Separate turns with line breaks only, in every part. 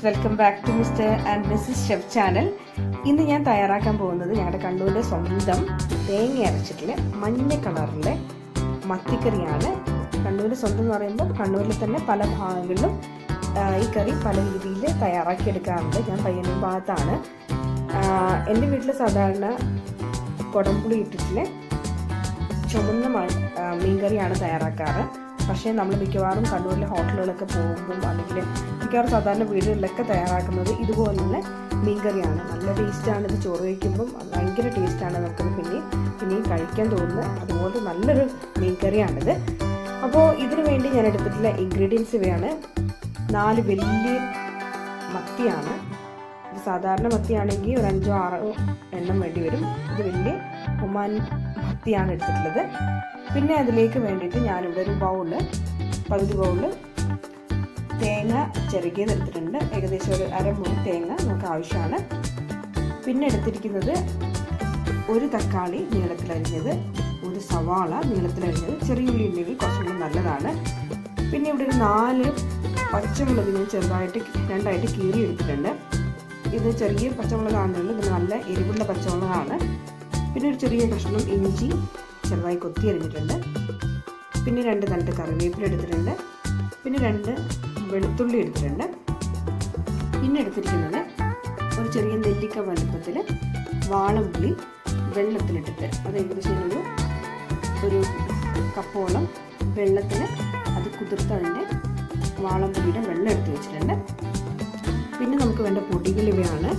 Welcome back to mister and missus chef channel. ഇന്ന് ഞാൻ തയ്യാറാക്കാൻ പോകുന്നത് ഞങ്ങളുടെ കണ്ണൂരിലെ സ്വന്തം തേങ്ങ അരച്ചിട്ടുള്ള മഞ്ഞ കളറിലെ മത്തിക്കറിയാണ്. കണ്ണൂരിൽ സ്വന്തം എന്ന് പറയുമ്പോൾ കണ്ണൂരിൽ തന്നെ പല ഭാഗങ്ങളിലും ഈ കറി പല രീതിയിൽ തയ്യാറാക്കിയെടുക്കാറുണ്ട്. ഞാൻ പയ്യന്നൂർ ഭാഗത്താണ്. എൻ്റെ വീട്ടിൽ സാധാരണ കുടംപുളി ഇട്ടിട്ടുള്ള ചുമന്ന മീൻകറിയാണ് തയ്യാറാക്കാറ്. പക്ഷേ നമ്മൾ മിക്കവാറും കണ്ണൂരിലെ ഹോട്ടലുകളൊക്കെ പോകുമ്പോൾ അല്ലെങ്കിൽ മിക്കവാറും സാധാരണ വീടുകളിലൊക്കെ തയ്യാറാക്കുന്നത് ഇതുപോലുള്ള മീൻകറിയാണ്. നല്ല ടേസ്റ്റാണ്. ഇത് ചോറ് വയ്ക്കുമ്പം ഭയങ്കര ടേസ്റ്റാണ്. നമുക്കത് പിന്നെയും കഴിക്കാൻ തോന്നുന്നത്. അതുപോലെ നല്ലൊരു മീൻകറിയാണിത്. അപ്പോൾ ഇതിനു വേണ്ടി ഞാൻ എടുത്തിട്ടുള്ള ഇൻഗ്രീഡിയൻസ് ഇവയാണ്. 4 വലിയ മത്തിയാണ്. ഇത് സാധാരണ മത്തിയാണെങ്കിൽ ഒരു 5-6 എണ്ണം വേണ്ടി വരും. ഇത് വലിയ ഒമാൻ മത്തിയാണ് എടുത്തിട്ടുള്ളത്. പിന്നെ അതിലേക്ക് വേണ്ടിയിട്ട് ഞാനിവിടെ ഒരു പകുതി ബൗള് തേങ്ങ ചിരകിയത് എടുത്തിട്ടുണ്ട്. ഏകദേശം ഒരു അരമുറി തേങ്ങ നമുക്ക് ആവശ്യമാണ്. പിന്നെ എടുത്തിരിക്കുന്നത് ഒരു തക്കാളി നീളത്തിലരിഞ്ഞത്, ഒരു സവാള നീളത്തിലരിഞ്ഞത്, ചെറിയ ഉള്ളി ഉണ്ടെങ്കിൽ കുറച്ചും കൂടി നല്ലതാണ്. പിന്നെ ഇവിടെ ഒരു 4 പച്ചമുളക് ഞാൻ ചെറുതായിട്ട് 2ആയിട്ട് കീറി എടുത്തിട്ടുണ്ട്. ഇത് ചെറിയ പച്ചമുളകാണുള്ളത്. ഇത് നല്ല എരിവുള്ള പച്ചമുളകാണ്. പിന്നെ ഒരു ചെറിയ കഷ്ണം ഇഞ്ചി ചെറുതായി കൊത്തി അരിഞ്ഞിട്ടുണ്ട്. പിന്നെ 2 തണ്ട് കറിവേപ്പില എടുത്തിട്ടുണ്ട്. പിന്നെ 2 വെളുത്തുള്ളി എടുത്തിട്ടുണ്ട്. പിന്നെ എടുത്തിരിക്കുന്നത് ഒരു ചെറിയ നെല്ലിക്ക വലുപ്പത്തിൽ വാളംപുളി വെള്ളത്തിലിട്ടിട്ട്, അത് ഏകദേശം ഒരു കപ്പോളം വെള്ളത്തിൽ അത് കുതിർത്തതിൻ്റെ വാളംപുളിയുടെ വെള്ളം എടുത്ത് വെച്ചിട്ടുണ്ട്. പിന്നെ നമുക്ക് വേണ്ട പൊടികൾ ഇവയാണ്.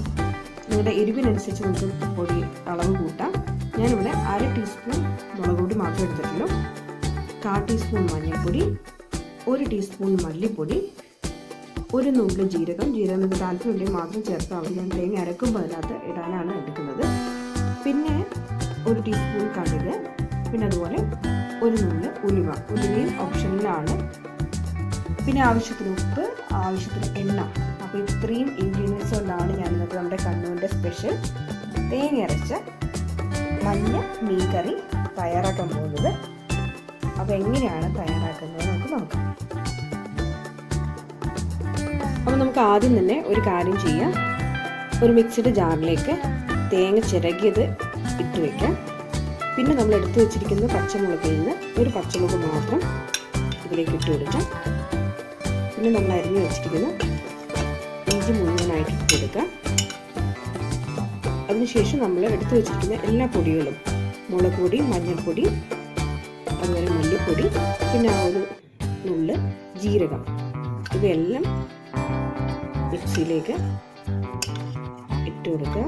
നിങ്ങളുടെ എരിവിനനുസരിച്ച് നമുക്ക് പൊടി അളവ് കൂട്ടാം. ഞാനിവിടെ 1/2 ടീസ്പൂൺ മുളക് പൊടി മാത്രമേ എടുത്തിട്ടുള്ളൂ, 1/4 ടീസ്പൂൺ മഞ്ഞൾപ്പൊടി, 1 ടീസ്പൂൺ മല്ലിപ്പൊടി, 1 നുള്ള് ജീരകം നിങ്ങൾക്ക് താല്പര്യമുണ്ടെങ്കിൽ മാത്രം ചേർത്താൽ മതി. ഞാൻ തേങ്ങ അരക്കുമ്പോൾ അതിനകത്ത് ഇടാനാണ് എടുക്കുന്നത്. പിന്നെ 1 ടീസ്പൂൺ കടുക്, പിന്നെ അതുപോലെ 1 നുള്ള് ഉലുവയും ഓപ്ഷനിലാണ്. പിന്നെ ആവശ്യത്തിന് ഉപ്പ്, ആവശ്യത്തിന് എണ്ണ. അപ്പോൾ ഇത്രയും ഇൻഗ്രീഡിയൻസ് കൊണ്ടാണ് ഞാൻ ഇന്നത്തെ നമ്മുടെ കണ്ണൂരിൻ്റെ സ്പെഷ്യൽ തേങ്ങ അരച്ച മഞ്ഞ മീൻ കറി തയ്യാറാക്കാൻ പോകുന്നത്. അപ്പോൾ എങ്ങനെയാണ് തയ്യാറാക്കുന്നത് നമുക്ക് നോക്കാം. അപ്പോൾ നമുക്ക് ആദ്യം തന്നെ ഒരു കാര്യം ചെയ്യാം. ഒരു മിക്സിയുടെ ജാറിലേക്ക് തേങ്ങ ചിരകിയത് ഇട്ട് വയ്ക്കാം. പിന്നെ നമ്മൾ എടുത്തു വെച്ചിരിക്കുന്ന പച്ചമുളകിൽ നിന്ന് ഒരു പച്ചമുളക് മാത്രം ഇതിലേക്ക് ഇട്ട് കൊടുക്കാം. പിന്നെ നമ്മൾ അരിഞ്ഞു വെച്ചിരിക്കുന്ന ഇഞ്ചി മുഴുവനായിട്ട് ഇട്ട് കൊടുക്കാം. അതിനുശേഷം നമ്മൾ എടുത്തു വെച്ചിരിക്കുന്ന എല്ലാ പൊടികളും, മുളക് പൊടി, മഞ്ഞൾപ്പൊടി, അതുപോലെ മല്ലിപ്പൊടി, പിന്നെ ആ ഒരു നുള്ള് ജീരകം, ഇവയെല്ലാം മിക്സിയിലേക്ക് ഇട്ട് കൊടുക്കുക.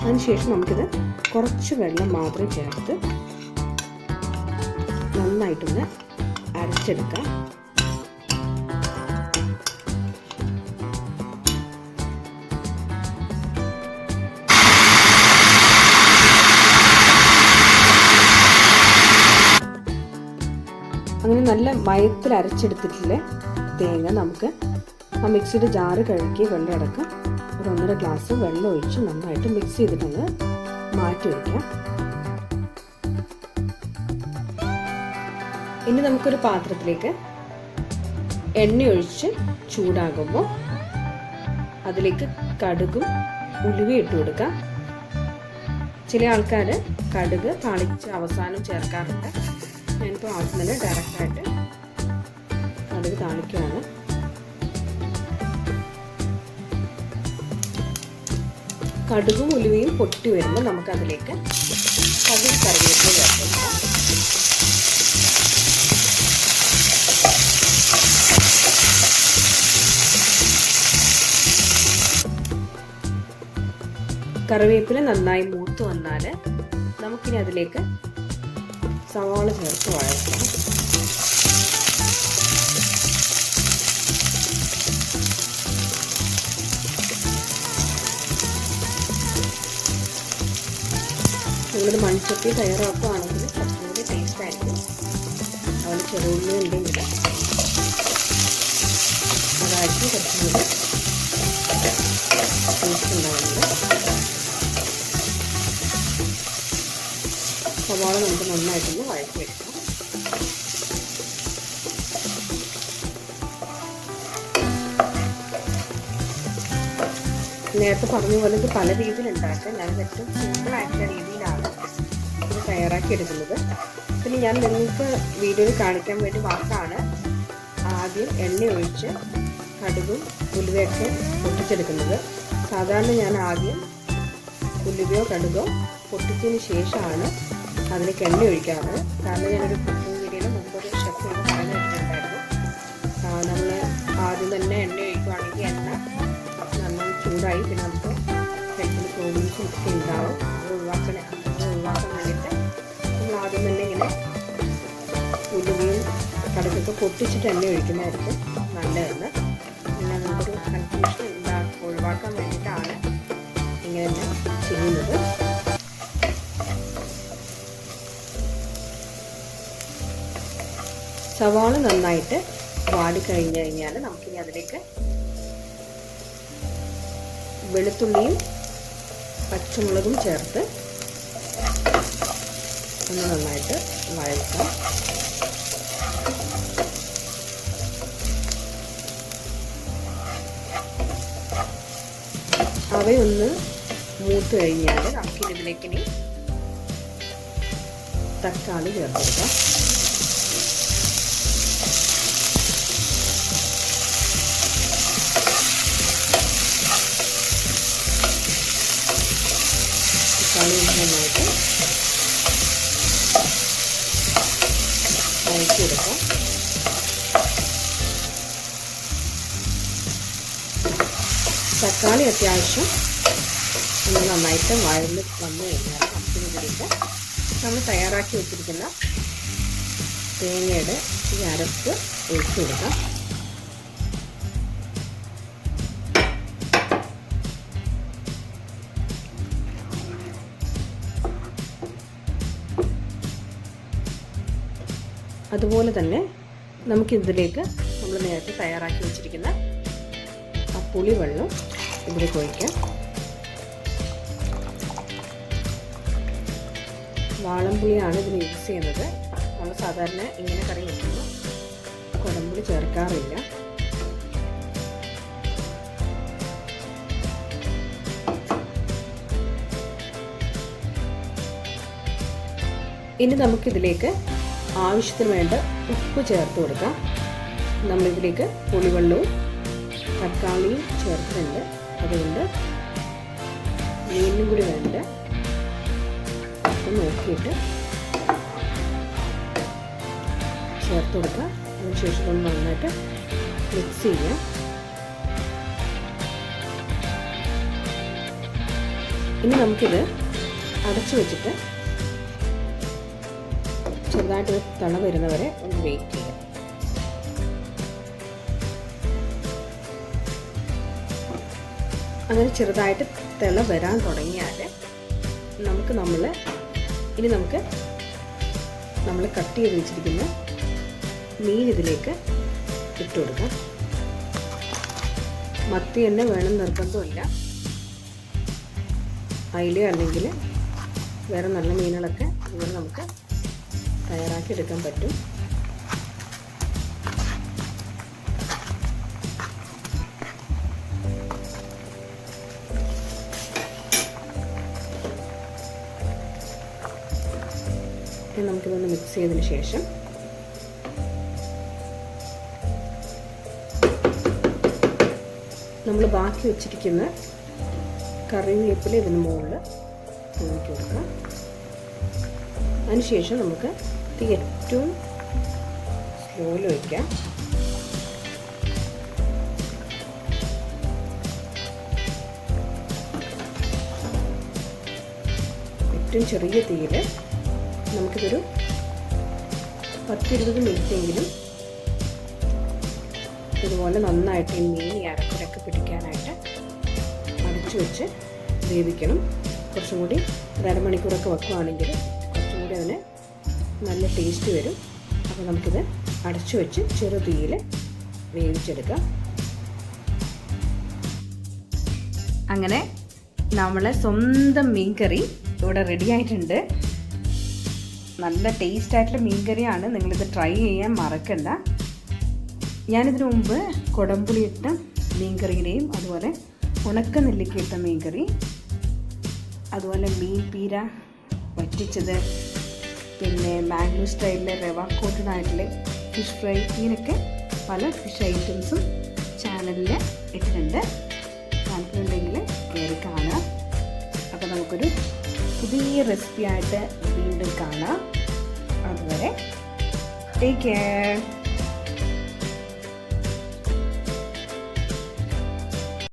അതിനുശേഷം നമുക്കിത് കുറച്ച് വെള്ളം മാത്രം ചേർത്ത് നന്നായിട്ടൊന്ന് അരച്ചെടുക്കാം. അങ്ങനെ നല്ല മയത്തിൽ അരച്ചെടുത്തിട്ടുള്ള തേങ്ങ നമുക്ക് ആ മിക്സിയുടെ ജാറ് കഴുകി വെള്ളം അടക്കം ഒരു 1.5 ഗ്ലാസ് വെള്ളം ഒഴിച്ച് നന്നായിട്ട് മിക്സ് ചെയ്തിട്ടൊന്ന് മാറ്റി വയ്ക്കാം. ഇനി നമുക്കൊരു പാത്രത്തിലേക്ക് എണ്ണ ഒഴിച്ച് ചൂടാകുമ്പോൾ അതിലേക്ക് കടുകും ഉലുവയും ഇട്ട് കൊടുക്കാം. ചില ആൾക്കാർ കടുക് താളിച്ച് അവസാനം ചേർക്കാറുണ്ട്. ഞാനിപ്പോൾ ആദ്യം തന്നെ ഡയറക്റ്റായിട്ട് കടുക് താളിക്കുകയാണ്. കടുകും ഉലുവയും പൊട്ടി വരുമ്പോൾ നമുക്കതിലേക്ക് കടുക് കറിവേപ്പില ചേർക്കാം. കറിവേപ്പില നന്നായി മൂത്ത് വന്നാൽ നമുക്കിനി അതിലേക്ക് സവാള ചേർത്ത് വഴറ്റാം. നിങ്ങളിത് മൺചട്ടി തയ്യാറാക്കുകയാണെങ്കിൽ കുറച്ചുകൂടി ടേസ്റ്റ് ആയിരിക്കും. അതുപോലെ ചെറുള്ളി ഉണ്ടെങ്കിൽ അതായിരിക്കും കുറച്ചുകൂടി ടേസ്റ്റ് ഉണ്ടാവുന്നത്. സവാള നമുക്ക് നന്നായിട്ടൊന്ന് വഴറ്റിയെടുക്കാം. നേരത്തെ പറഞ്ഞ പോലെ ഇത് പല രീതിയിൽ ഉണ്ടാക്കാം. ഞാനിത് ഏറ്റവും സിമ്പിളായിട്ടുള്ള രീതിയിലാണ് ഇത് തയ്യാറാക്കി എടുക്കുന്നത്. പിന്നെ ഞാൻ നിങ്ങൾക്ക് വീഡിയോയിൽ കാണിക്കാൻ വേണ്ടി മാത്രമാണ് ആദ്യം എണ്ണ ഒഴിച്ച് കടുകും ഉലുവയൊക്കെ പൊട്ടിച്ചെടുക്കുന്നത്. സാധാരണ ഞാൻ ആദ്യം ഉലുവയോ കടുകോ പൊട്ടിച്ചതിന് ശേഷമാണ് അതിലേക്ക് എണ്ണ ഒഴിക്കാറ്. കാരണം ഞാനൊരു കുക്കിംഗ് വീഡിയോയിൽ മുമ്പൊരു ഷെഫ് ഇത് പറഞ്ഞു വെച്ചിട്ടുണ്ടായിരുന്നു. നമ്മൾ ആദ്യം തന്നെ എണ്ണ ഒഴിക്കുകയാണെങ്കിൽ എണ്ണ നന്നായി ചൂടായി പിന്നെ നമുക്ക് ഹെൽത്തിന് പ്രോബ്ലംസും ഒക്കെ ഉണ്ടാവും. അത് ഒഴിവാക്കാൻ വേണ്ടിയിട്ട് നമ്മൾ ആദ്യം തന്നെ ഇങ്ങനെ ഉലുവയും കടുകൊക്കെ പൊട്ടിച്ചിട്ട് എണ്ണ ഒഴിക്കുന്നതായിരിക്കും നല്ലതെന്ന്. പിന്നെ നമുക്കൊരു കൺഫ്യൂഷൻ ഒഴിവാക്കാൻ വേണ്ടിയിട്ടാണ് ഇങ്ങനെ തന്നെ ചെയ്യുന്നത്. സവാള നന്നായിട്ട് വാടിക്കഴിഞ്ഞ് കഴിഞ്ഞാൽ നമുക്കിനി അതിലേക്ക് വെളുത്തുള്ളിയും പച്ചമുളകും ചേർത്ത് ഒന്ന് നന്നായിട്ട് വഴറ്റാം. അവയൊന്ന് മൂത്ത് കഴിഞ്ഞാൽ നമുക്കിനി ഇതിലേക്ക് തക്കാളി ചേർത്ത് കൊടുക്കാം. തക്കാളി നന്നായിട്ട് വഴറ്റിയെടുക്കാം. തക്കാളി അത്യാവശ്യം ഒന്ന് നന്നായിട്ട് വഴന്ന് വന്നു കഴിഞ്ഞാൽ നമുക്കിതിലേക്ക് നമ്മൾ തയ്യാറാക്കി വെച്ചിരിക്കുന്ന തേങ്ങയുടെ ഈ അരപ്പ് ഒഴിച്ചു കൊടുക്കാം. അതുപോലെ തന്നെ നമുക്കിതിലേക്ക് നമ്മൾ നേരത്തെ തയ്യാറാക്കി വെച്ചിരിക്കുന്ന ആ പുളിവെള്ളം ഇതിലേക്ക് ഒഴിക്കാം. വാളംപുളിയാണ് ഇതിന് യൂസ് ചെയ്യുന്നത്. നമ്മൾ സാധാരണ ഇങ്ങനെ കറി വെക്കുമ്പോൾ കുടംപുളി ചേർക്കാറില്ല. ഇനി നമുക്കിതിലേക്ക് ആവശ്യത്തിന് വേണ്ട ഉപ്പ് ചേർത്ത് കൊടുക്കാം. നമ്മളിതിലേക്ക് പുളിവെള്ളവും തക്കാളിയും ചേർത്തിട്ടുണ്ട്. അതുകൊണ്ട് മീനും കൂടി വേണ്ട നോക്കിയിട്ട് ചേർത്ത് കൊടുക്കുക. അതിനുശേഷം ഒന്ന് നന്നായിട്ട് മിക്സ് ചെയ്യാം. ഇനി നമുക്കിത് അടച്ചു വെച്ചിട്ട് ചെറുതായിട്ട് തിള വരുന്നവരെ ഒന്ന് വെയിറ്റ് ചെയ്യാം. അങ്ങനെ ചെറുതായിട്ട് തിള വരാൻ തുടങ്ങിയാൽ നമുക്ക് നമ്മൾ കട്ട് ചെയ്ത് വെച്ചിരിക്കുന്ന മീൻ ഇതിലേക്ക് ഇട്ട് കൊടുക്കാം. മത്തി തന്നെ വേണം നിർബന്ധമില്ല. അയില അല്ലെങ്കിൽ വേറെ നല്ല മീനുകളൊക്കെ അതുപോലെ നമുക്ക് തയ്യാറാക്കി എടുക്കാൻ പറ്റും. നമുക്കിതൊന്ന് മിക്സ് ചെയ്തതിന് ശേഷം നമ്മൾ ബാക്കി വെച്ചിരിക്കുന്ന കറിവേപ്പില ഇതിന് മുകളിൽ തൂക്കി കൊടുക്കാം. അതിനുശേഷം നമുക്ക് തീ ഏറ്റവും സ്ലോയിൽ വയ്ക്കാം. ഏറ്റവും ചെറിയ തീയിൽ നമുക്കിതൊരു 10-20 മിനിറ്റെങ്കിലും ഇതുപോലെ നന്നായിട്ട് ഈ മീൻ ഈ അരപ്പിലൊക്കെ പിടിക്കാനായിട്ട് അടച്ചു വെച്ച് വേവിക്കണം. കുറച്ചും കൂടി ഒരു അരമണിക്കൂറൊക്കെ വെക്കുകയാണെങ്കിൽ കുറച്ചും കൂടി അതിന് നല്ല ടേസ്റ്റ് വരും. അപ്പോൾ നമുക്കിത് അടച്ചു വെച്ച് ചെറു തീയിൽ വേവിച്ചെടുക്കാം. അങ്ങനെ നമ്മളെ സ്വന്തം മീൻ കറി ഇവിടെ റെഡി ആയിട്ടുണ്ട്. നല്ല ടേസ്റ്റ് ആയിട്ടുള്ള മീൻ കറിയാണ്. നിങ്ങളിത് ട്രൈ ചെയ്യാൻ മറക്കണ്ട. ഞാനിതിനു മുമ്പ് കുടംപുളിയിട്ട മീൻ കറിയുടെയും അതുപോലെ ഉണക്ക നെല്ലിക്കയിട്ട മീൻകറി, അതുപോലെ മീൻ പീര വറ്റിച്ചത്, പിന്നെ മാംഗ്ലൂർ സ്റ്റൈലിലെ റവ കോട്ടഡ് ആയിട്ടുള്ള ഫിഷ് ഫ്രൈ, ഇങ്ങനെയൊക്കെ പല ഫിഷ് ഐറ്റംസും ചാനലിൽ ഇട്ടിട്ടുണ്ട്. താല്പര്യമുണ്ടെങ്കിൽ കയറി കാണാം. അപ്പോൾ നമുക്കൊരു പുതിയ റെസിപ്പി ആയിട്ട് വീണ്ടും കാണാം. അതുവരെ ടേക്ക് കെയർ.